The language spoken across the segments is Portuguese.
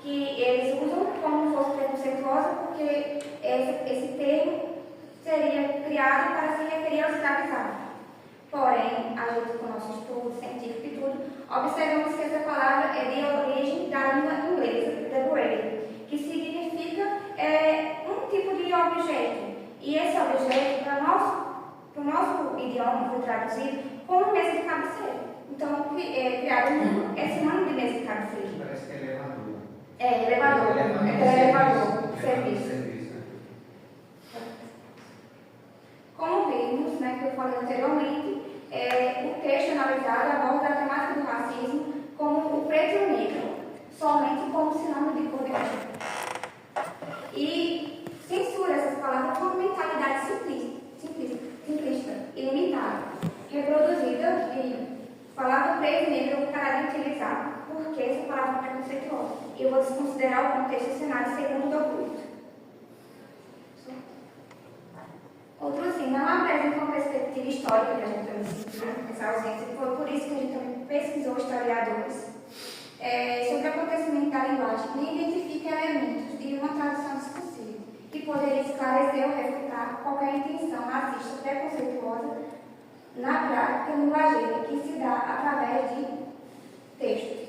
que eles usam como fosse preconceituosa, porque esse termo seria criado para se referir ao escravizado. Porém, a gente, com o nosso estudo científico e tudo, observamos que essa palavra é de origem da língua inglesa, the grade, que significa um tipo de objeto. E esse objeto, para o nosso idioma, foi traduzido como mesa de cabeceira. Então, criado esse nome de mesa de cabeceira. Parece que é elevador. Elevador, serviço. Como vimos, né, que eu falei anteriormente, o texto analisado aborda a temática do racismo como o preto e o negro, somente como sinônimo de cor de pele. E censura essas palavras com mentalidade simplista e limitada, reproduzida e palavra preto e negro parar de utilizar, porque essa palavra é preconceituosa. E eu vou desconsiderar o contexto e cenário segundo o documento. Outro, assim, não apresenta uma perspectiva histórica que a gente também sentiu essa ausência. Foi por isso que a gente também pesquisou historiadores sobre o acontecimento da linguagem, nem identifica elementos de uma tradução discursiva que poderia esclarecer ou refutar qualquer intenção racista preconceituosa na prática linguageira que se dá através de textos.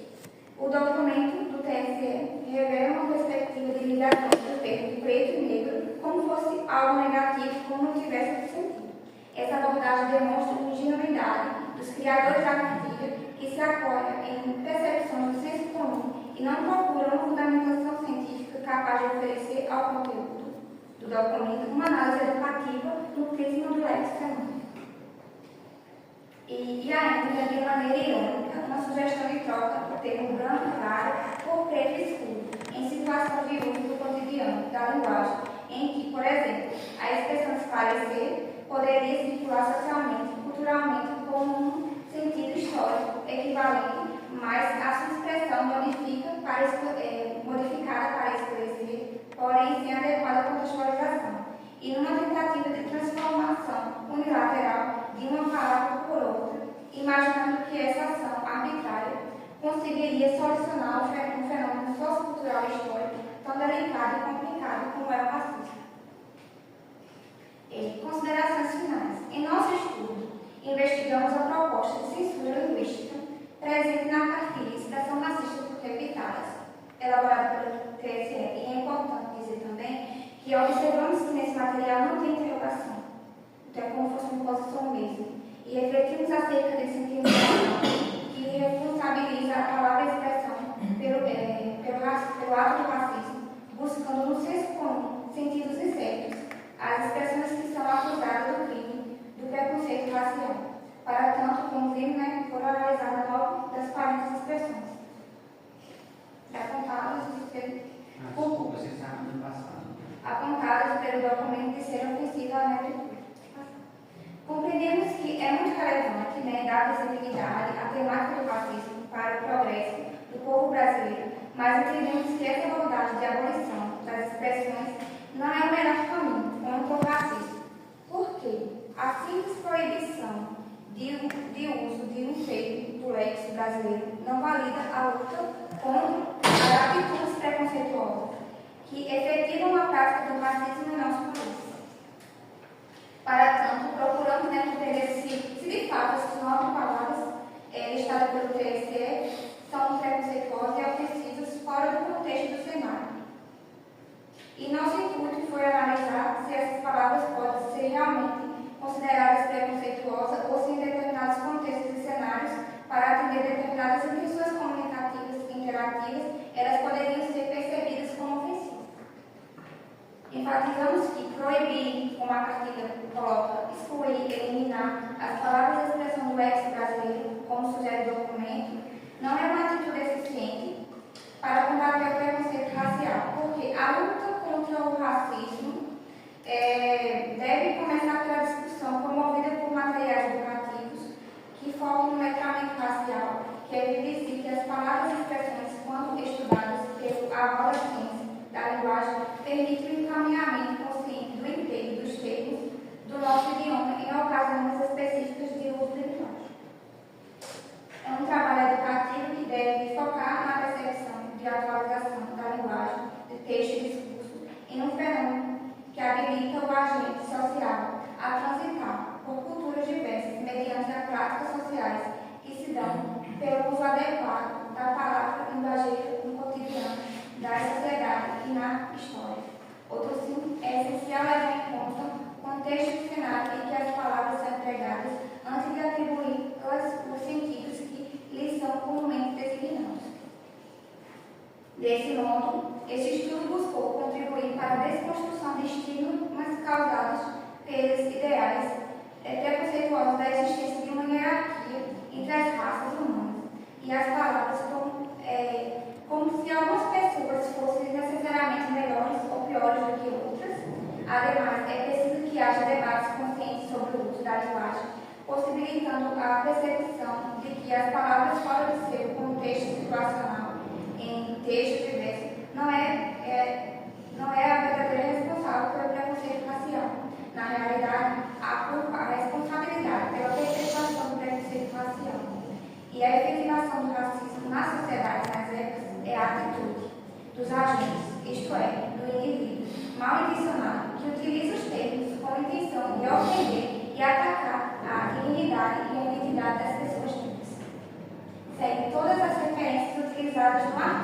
O documento do TSE revela uma perspectiva de ligação do termo preto e negro como fosse algo negativo, como não tivesse outro sentido. Essa abordagem demonstra a ingenuidade dos criadores da cartilha que se apoia em percepções do senso comum e não procura uma fundamentação científica capaz de oferecer ao conteúdo do documento uma análise educativa no prisma do léxico semântico. E ainda, de maneira irônica, uma sugestão de troca do termo branco e claro por preto e escuro, em situação de uso do cotidiano da linguagem, em que, por exemplo, a expressão esclarecer poderia circular socialmente e culturalmente como um sentido histórico equivalente, mas a sua expressão modificada para esclarecer, porém sem adequada contextualização, e numa tentativa de transformação unilateral de uma palavra por outra, imaginando que essa ação arbitrária conseguiria solucionar um fenômeno sociocultural e histórico tão delicado e complicado como é o racismo. Considerações finais. Em nosso estudo, investigamos a proposta de censura linguística presente na cartilha Citação Racista por Repitadas, elaborada pelo TSE. E é importante dizer também que observamos que nesse material não tem interrogação, então é como se fosse uma posição mesmo, e refletimos acerca desse entendimento que responsabiliza a palavra e a expressão pelo ato do racismo, buscando no senso comum sentidos incertos as expressões que são acusadas do crime do preconceito racial. Para tanto, como vimos, foram analisadas 9 das 40 expressões. Apontadas pelo documento de ser ofensiva à negritude. Compreendemos que é muito relevante dar visibilidade à temática do racismo para o progresso do povo brasileiro, mas entendemos que essa abordagem de abolição das expressões não é o melhor caminho contra o racismo. Por quê? A simples proibição de uso de um termo do léxico brasileiro não valida a luta contra as atitudes preconceituosas que efetivam a prática do racismo em nosso país. Para tanto, procuramos entender se de fato essas 9 palavras listadas pelo TSE são preconceituosas e ofensivas fora do contexto do cenário. E nosso intuito foi analisar se essas palavras podem ser realmente consideradas preconceituosas ou se em determinados contextos e cenários, para atender determinadas intenções comunicativas e interativas, elas poderiam ser percebidas como ofensivas. Enfatizamos que proibir, como a cartilha coloca, excluir, eliminar as palavras de expressão do léxico brasileiro, como sugere o documento, não é uma atitude eficiente para combater o preconceito racial, porque a luta contra o racismo deve começar pela discussão promovida por materiais educativos que focam no letramento racial, que evidencie que as palavras e expressões, quando estudadas pelo avó da ciência da linguagem, permitem o encaminhamento consciente do emprego dos termos do nosso idioma em ocasiões específicas de uso de linguagem. É um trabalho educativo que deve focar na percepção de atualização da orienta o agente social a transitar por culturas diversas mediante as práticas sociais que se dão pelo uso adequado da palavra linguageira no cotidiano da sociedade e na história. Outro sim, é essencial levar em conta o contexto e cenário em que as palavras são empregadas antes de atribuir os sentidos que lhes são comumente designados. Desse modo, este estudo buscou contribuir para a desconstrução de estigmas causados pelos ideais preconceituosos da existência de uma hierarquia entre as raças humanas e as palavras como se algumas pessoas fossem necessariamente melhores ou piores do que outras. Ademais, é preciso que haja debates conscientes sobre o uso da linguagem, possibilitando a percepção de que as palavras fora do seu contexto situacional, em textos diversos, não é a verdadeira responsável pelo preconceito racial. Na realidade, a responsabilidade pela perpetuação do preconceito racial e a efetivação do racismo na sociedade nas épocas é a atitude dos agentes, isto é, do indivíduo mal intencionado, que utiliza os termos com a intenção de ofender e atacar a dignidade e a identidade das pessoas negras. Seguem todas as referências utilizadas no artigo